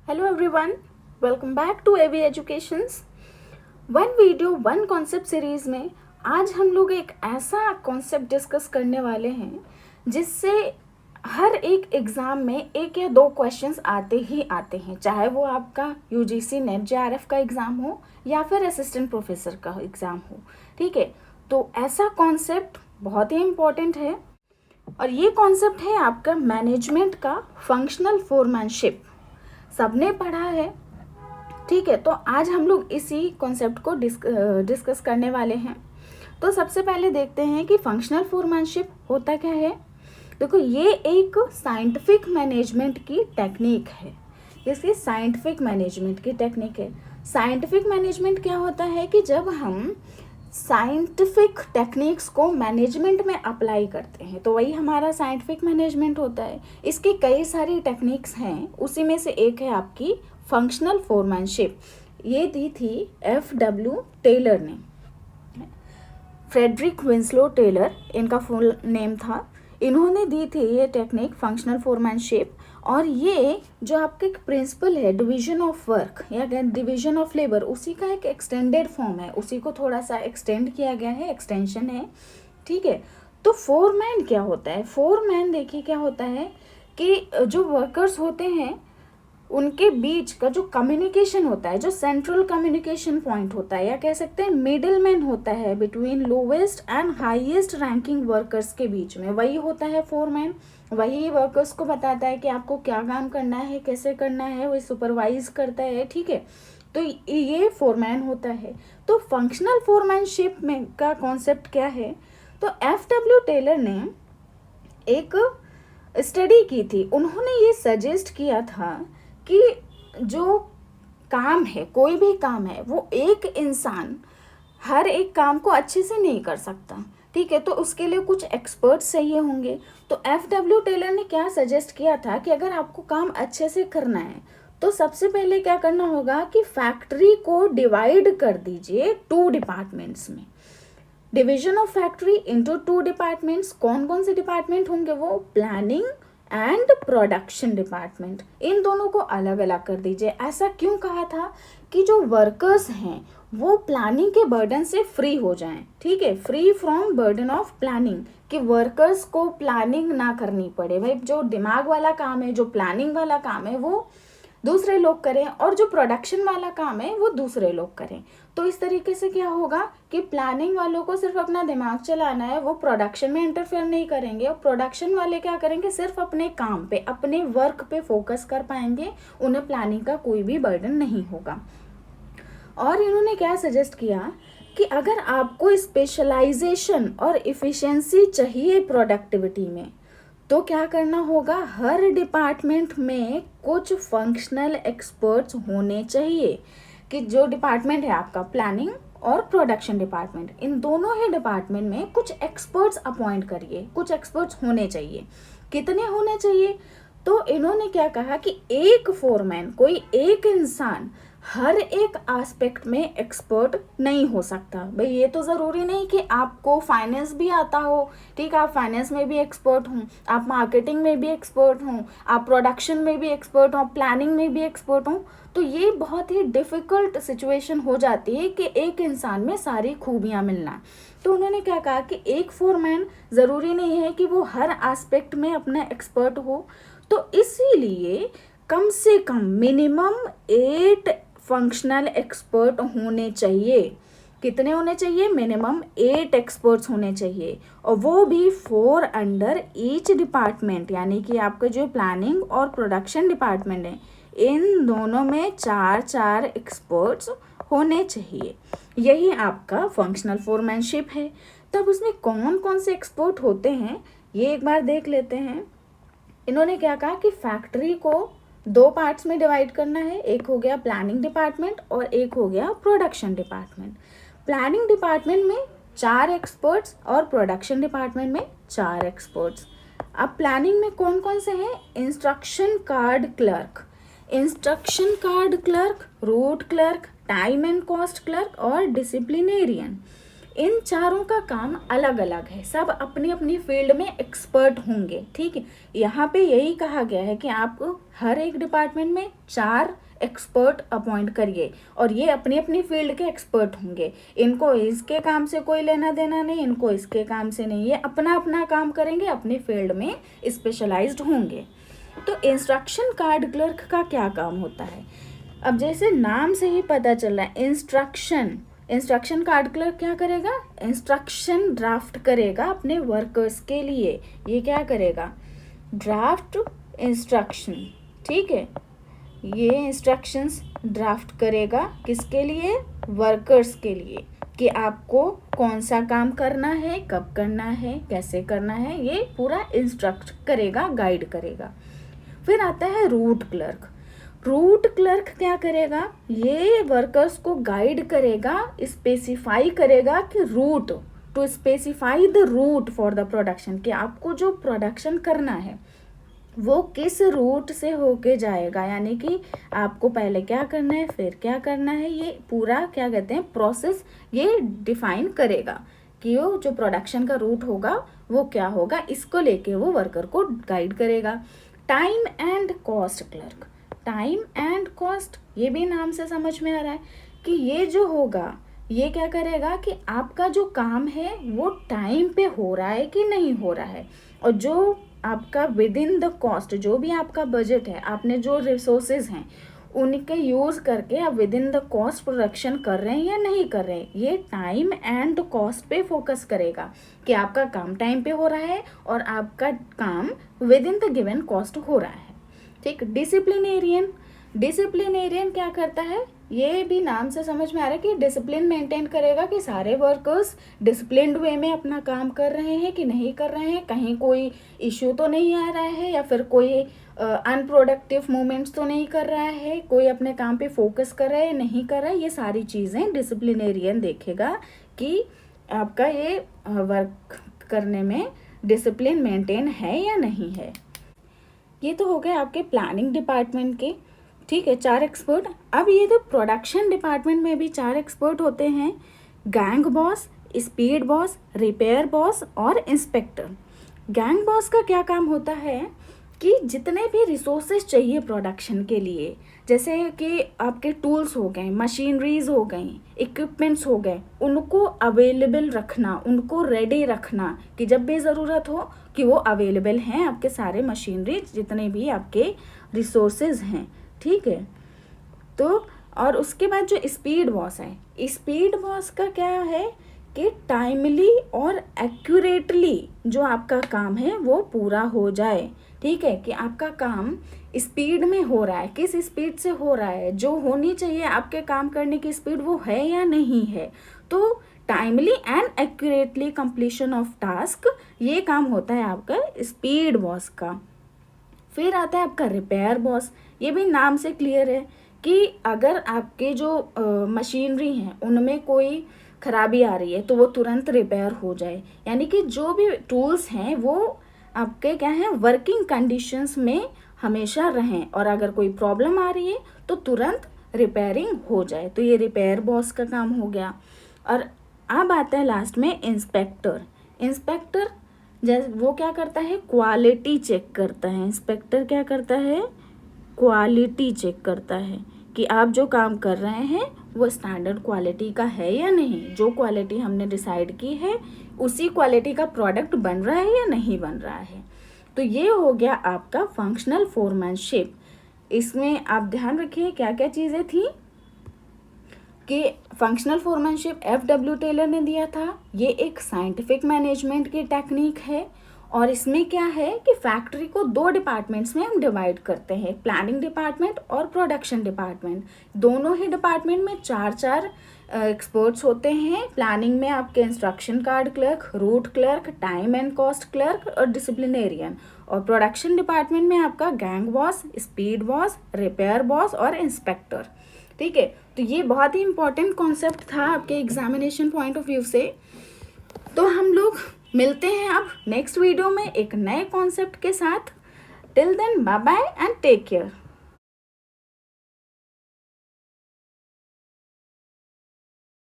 Hello everyone, welcome back to AV Educations. One video one concept series में आज हम लोग एक ऐसा कॉन्सेप्ट डिस्कस करने वाले हैं जिससे हर एक एग्ज़ाम में एक या दो क्वेश्चंस आते ही आते हैं, चाहे वो आपका यूजीसी नेट जेआरएफ का एग्ज़ाम हो या फिर असिस्टेंट प्रोफेसर का एग्ज़ाम हो। ठीक है, तो ऐसा कॉन्सेप्ट बहुत ही इम्पॉर्टेंट है और ये कॉन्सेप्ट है आपका मैनेजमेंट का फंक्शनल फोरमैनशिप। सबने पढ़ा है, ठीक है। तो आज हम लोग इसी कॉन्सेप्ट को डिस्कस करने वाले हैं। तो सबसे पहले देखते हैं कि फंक्शनल फोरमैनशिप होता क्या है। देखो, ये एक साइंटिफिक मैनेजमेंट की टेक्निक है। इसकी साइंटिफिक मैनेजमेंट की टेक्निक है। साइंटिफिक मैनेजमेंट क्या होता है कि जब हम साइंटिफिक टेक्निक्स को मैनेजमेंट में अप्लाई करते हैं तो वही हमारा साइंटिफिक मैनेजमेंट होता है। इसकी कई सारी टेक्निक्स हैं, उसी में से एक है आपकी फंक्शनल फोरमैनशिप। ये दी थी F.W. टेलर ने, फ्रेडरिक विंस्लो टेलर इनका फुल नेम था। इन्होंने दी थी ये टेक्निक फंक्शनल फोरमैनशिप। और ये जो आपका एक प्रिंसिपल है डिवीजन ऑफ वर्क या डिवीजन ऑफ लेबर, उसी का एक एक्सटेंडेड फॉर्म है, उसी को थोड़ा सा एक्सटेंड किया गया है, एक्सटेंशन है। ठीक है, तो फोरमैन क्या होता है। फोरमैन देखिए क्या होता है कि जो वर्कर्स होते हैं उनके बीच का जो कम्युनिकेशन होता है, जो सेंट्रल कम्युनिकेशन पॉइंट होता है, या कह सकते हैं मिडिल मैन होता है between lowest and highest ranking workers के बीच में, वही होता है फोरमैन। वही वर्कर्स को बताता है कि आपको क्या काम करना है, कैसे करना है, वही सुपरवाइज करता है। ठीक है, तो ये फोरमैन होता है। तो फंक्शनल फोरमैनशिप में का कॉन्सेप्ट क्या है, तो F.W. टेलर ने एक स्टडी की थी। उन्होंने ये सजेस्ट किया था कि जो काम है, कोई भी काम है, वो एक इंसान हर एक काम को अच्छे से नहीं कर सकता। ठीक है, तो उसके लिए कुछ एक्सपर्ट्स चाहिए होंगे। तो F.W. टेलर ने क्या सजेस्ट किया था कि अगर आपको काम अच्छे से करना है तो सबसे पहले क्या करना होगा कि फैक्ट्री को डिवाइड कर दीजिए 2 डिपार्टमेंट्स में। Division of factory into 2 departments. कौन कौन से डिपार्टमेंट होंगे वो, प्लानिंग एंड प्रोडक्शन डिपार्टमेंट। इन दोनों को अलग अलग कर दीजिए। ऐसा क्यों कहा था कि जो वर्कर्स हैं वो प्लानिंग के बर्डन से फ्री हो जाएं। ठीक है, free from burden of planning, कि वर्कर्स को प्लानिंग ना करनी पड़े। भाई जो दिमाग वाला काम है, जो प्लानिंग वाला काम है, वो दूसरे लोग करें और जो प्रोडक्शन वाला काम है वो दूसरे लोग करें। तो इस तरीके से क्या होगा कि प्लानिंग वालों को सिर्फ अपना दिमाग चलाना है, वो प्रोडक्शन में इंटरफेयर नहीं करेंगे। और प्रोडक्शन वाले क्या करेंगे, सिर्फ अपने काम पे, अपने वर्क पे फोकस कर पाएंगे, उन्हें प्लानिंग का कोई भी बर्डन नहीं होगा। और इन्होंने क्या सजेस्ट किया कि अगर आपको स्पेशलाइजेशन और इफिशिएंसी चाहिए प्रोडक्टिविटी में, तो क्या करना होगा, हर डिपार्टमेंट में कुछ फंक्शनल एक्सपर्ट्स होने चाहिए। कि जो डिपार्टमेंट है आपका प्लानिंग और प्रोडक्शन डिपार्टमेंट, इन दोनों ही डिपार्टमेंट में कुछ एक्सपर्ट्स अपॉइंट करिए, कुछ एक्सपर्ट्स होने चाहिए। कितने होने चाहिए, तो इन्होंने क्या कहा कि एक फोरमैन, कोई एक इंसान हर एक एस्पेक्ट में एक्सपर्ट नहीं हो सकता। भाई ये तो ज़रूरी नहीं कि आपको फाइनेंस भी आता हो। ठीक है, आप फाइनेंस में भी एक्सपर्ट हों, आप मार्केटिंग में भी एक्सपर्ट हों, आप प्रोडक्शन में भी एक्सपर्ट हों, प्लानिंग में भी एक्सपर्ट हों। तो ये बहुत ही डिफ़िकल्ट सिचुएशन हो जाती है कि एक इंसान में सारी खूबियाँ मिलना। तो उन्होंने क्या कहा कि एक फोरमैन ज़रूरी नहीं है कि वो हर एस्पेक्ट में अपना एक्सपर्ट हो। तो इसीलिए कम से कम मिनिमम 8 फंक्शनल एक्सपर्ट होने चाहिए। कितने होने चाहिए, मिनिमम 8 एक्सपर्ट्स होने चाहिए। और वो भी 4 अंडर ईच डिपार्टमेंट, यानी कि आपका जो प्लानिंग और प्रोडक्शन डिपार्टमेंट है, इन दोनों में 4 एक्सपर्ट्स होने चाहिए। यही आपका फंक्शनल फोरमैनशिप है। तब उसमें कौन कौन से एक्सपर्ट होते हैं ये एक बार देख लेते हैं। इन्होंने क्या कहा कि फैक्ट्री को 2 पार्ट्स में डिवाइड करना है, एक हो गया प्लानिंग डिपार्टमेंट और एक हो गया प्रोडक्शन डिपार्टमेंट। प्लानिंग डिपार्टमेंट में 4 एक्सपर्ट्स और प्रोडक्शन डिपार्टमेंट में 4 एक्सपर्ट्स। अब प्लानिंग में कौन कौन से हैं, instruction card clerk, instruction card clerk, root clerk, time and cost clerk और डिसिप्लिनेरियन। इन चारों का काम अलग अलग है, सब अपनी अपनी फील्ड में एक्सपर्ट होंगे, ठीक है। यहाँ पे यही कहा गया है कि आप हर एक डिपार्टमेंट में 4 एक्सपर्ट अपॉइंट करिए और ये अपनी अपनी फील्ड के एक्सपर्ट होंगे। इनको इसके काम से कोई लेना देना नहीं, इनको इसके काम से नहीं, ये अपना अपना काम करेंगे, अपनी फील्ड में स्पेशलाइज्ड होंगे। तो इंस्ट्रक्शन कार्ड क्लर्क का क्या काम होता है? अब जैसे नाम से ही पता चल रहा है, इंस्ट्रक्शन कार्ड क्लर्क क्या करेगा? इंस्ट्रक्शन ड्राफ्ट करेगा अपने वर्कर्स के लिए। ये क्या करेगा? ड्राफ्ट इंस्ट्रक्शन, ठीक है। ये इंस्ट्रक्शंस ड्राफ्ट करेगा किसके लिए? वर्कर्स के लिए, कि आपको कौन सा काम करना है, कब करना है, कैसे करना है, ये पूरा इंस्ट्रक्ट करेगा, गाइड करेगा। फिर आता है रूट क्लर्क। रूट क्लर्क क्या करेगा? ये वर्कर्स को गाइड करेगा, स्पेसिफाई करेगा कि route, to specify the route for the production, कि आपको जो प्रोडक्शन करना है वो किस रूट से होके जाएगा, यानी कि आपको पहले क्या करना है, फिर क्या करना है, ये पूरा क्या कहते हैं प्रोसेस, ये डिफाइन करेगा कि वो जो प्रोडक्शन का रूट होगा वो क्या होगा, इसको लेके वो वर्कर को गाइड करेगा। Time and cost clerk, time and cost, ये भी नाम से समझ में आ रहा है कि ये जो होगा ये क्या करेगा कि आपका जो काम है वो टाइम पे हो रहा है कि नहीं हो रहा है, और जो आपका विद इन द कॉस्ट, जो भी आपका बजट है, आपने जो रिसोर्सेज हैं उनके यूज़ करके आप with in the cost production कर रहे हैं या नहीं कर रहे हैं, ये टाइम एंड कॉस्ट पे फोकस करेगा कि आपका काम टाइम पे हो रहा है और आपका काम with in the given cost हो रहा है, ठीक। डिसिप्लिनेरियन क्या करता है? ये भी नाम से समझ में आ रहा है कि डिसिप्लिन मेंटेन करेगा कि सारे वर्कर्स डिसिप्लिन्ड वे में अपना काम कर रहे हैं कि नहीं कर रहे हैं, कहीं कोई इश्यू तो नहीं आ रहा है, या फिर कोई अनप्रोडक्टिव मूवमेंट्स तो नहीं कर रहा है, कोई अपने काम पे फोकस कर रहा है नहीं कर रहा है। ये सारी चीज़ें डिसिप्लिनेरियन देखेगा कि आपका ये वर्क करने में डिसिप्लिन मेंटेन है या नहीं है। ये तो हो गए आपके प्लानिंग डिपार्टमेंट के, ठीक है, 4 एक्सपर्ट। अब ये तो प्रोडक्शन डिपार्टमेंट में भी 4 एक्सपर्ट होते हैं, gang boss, speed boss, repair boss और इंस्पेक्टर। गैंग बॉस का क्या काम होता है कि जितने भी रिसोर्सेज चाहिए प्रोडक्शन के लिए, जैसे कि आपके टूल्स हो गए, मशीनरीज हो गई, इक्विपमेंट्स हो गए, उनको अवेलेबल रखना, उनको रेडी रखना कि जब भी ज़रूरत हो कि वो अवेलेबल हैं, आपके सारे मशीनरीज जितने भी आपके रिसोर्सेज हैं, ठीक है। तो और उसके बाद जो स्पीड बॉस है, स्पीड बॉस का क्या है कि टाइमली और एक्यूरेटली जो आपका काम है वो पूरा हो जाए, ठीक है, कि आपका काम स्पीड में हो रहा है, किस स्पीड से हो रहा है, जो होनी चाहिए आपके काम करने की स्पीड वो है या नहीं है। तो timely and accurately completion of task, ये काम होता है आपका स्पीड बॉस का। फिर आता है आपका रिपेयर बॉस। ये भी नाम से क्लियर है कि अगर आपके जो मशीनरी हैं उनमें कोई खराबी आ रही है तो वो तुरंत रिपेयर हो जाए, यानी कि जो भी टूल्स हैं वो आपके क्या हैं, वर्किंग कंडीशंस में हमेशा रहें, और अगर कोई प्रॉब्लम आ रही है तो तुरंत रिपेयरिंग हो जाए। तो ये रिपेयर बॉस का काम हो गया। और अब आता है लास्ट में इंस्पेक्टर। इंस्पेक्टर जैसे वो क्या करता है, क्वालिटी चेक करता है। इंस्पेक्टर क्या करता है, क्वालिटी चेक करता है कि आप जो काम कर रहे हैं वो स्टैंडर्ड क्वालिटी का है या नहीं, जो क्वालिटी हमने डिसाइड की है उसी क्वालिटी का प्रोडक्ट बन रहा है या नहीं बन रहा है। तो ये हो गया आपका फंक्शनल फोरमैनशिप। इसमें आप ध्यान रखिए क्या क्या चीज़ें थी कि फंक्शनल फोरमैनशिप FW टेलर ने दिया था। ये एक साइंटिफिक मैनेजमेंट की टेक्निक है, और इसमें क्या है कि फैक्ट्री को 2 डिपार्टमेंट्स में हम डिवाइड करते हैं, प्लानिंग डिपार्टमेंट और प्रोडक्शन डिपार्टमेंट। दोनों ही डिपार्टमेंट में 4 एक्सपर्ट्स होते हैं। प्लानिंग में आपके instruction card clerk, root clerk, time and cost clerk और डिसिप्लिनेरियन, और प्रोडक्शन डिपार्टमेंट में आपका gang boss, speed boss, repair boss और इंस्पेक्टर, ठीक है। तो ये बहुत ही इंपॉर्टेंट कॉन्सेप्ट था आपके एग्जामिनेशन पॉइंट ऑफ व्यू से। तो हम लोग मिलते हैं अब नेक्स्ट वीडियो में एक नए कॉन्सेप्ट के साथ। Till then bye bye and take care.